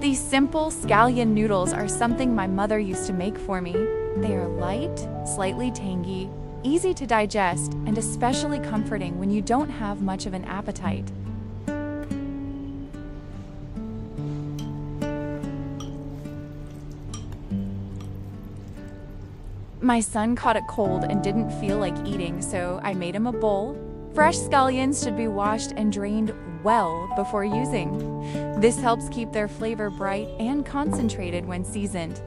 These simple scallion noodles are something my mother used to make for me. They are light, slightly tangy, easy to digest, and especially comforting when you don't have much of an appetite. My son caught a cold and didn't feel like eating, so I made him a bowl. Fresh scallions should be washed and drained well before using. This helps keep their flavor bright and concentrated when seasoned.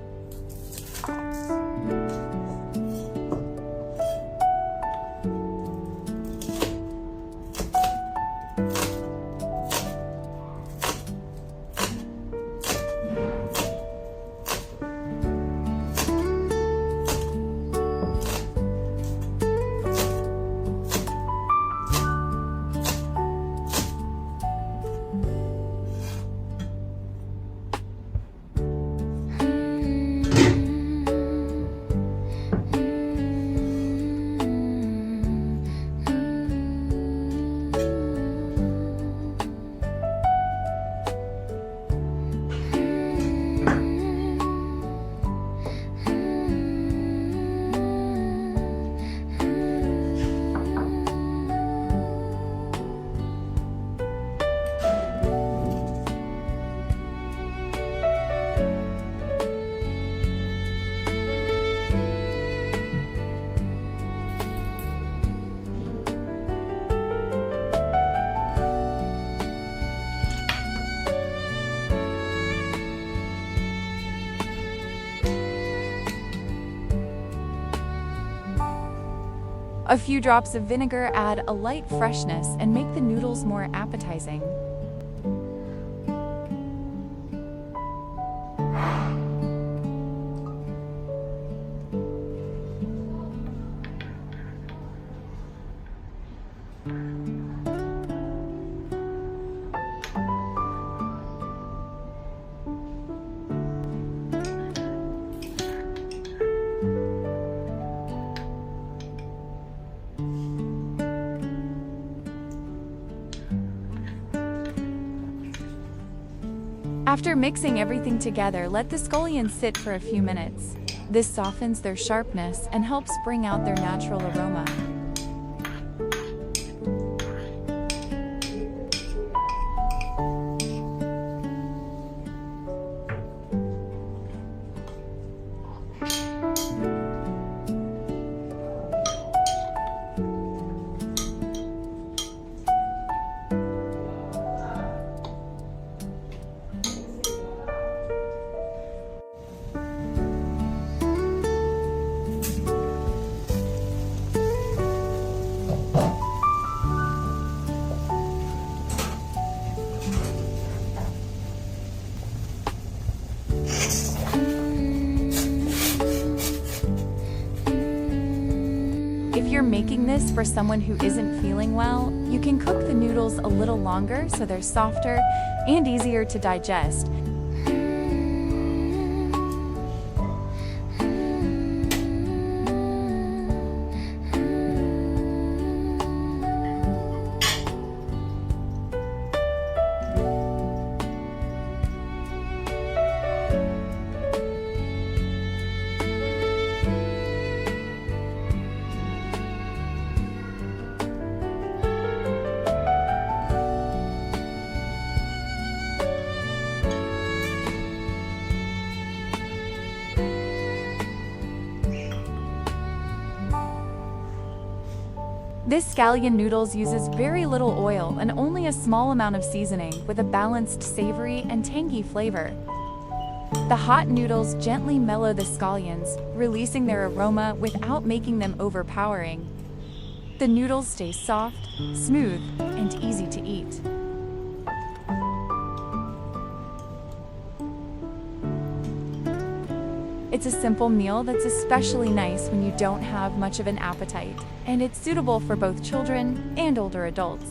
A few drops of vinegar add a light freshness and make the noodles more appetizing. After mixing everything together, let the scallions sit for a few minutes. This softens their sharpness and helps bring out their natural aroma. If you're making this for someone who isn't feeling well, you can cook the noodles a little longer so they're softer and easier to digest. This scallion noodles uses very little oil and only a small amount of seasoning with a balanced savory and tangy flavor. The hot noodles gently mellow the scallions, releasing their aroma without making them overpowering. The noodles stay soft, smooth, and easy to eat. It's a simple meal that's especially nice when you don't have much of an appetite, and it's suitable for both children and older adults.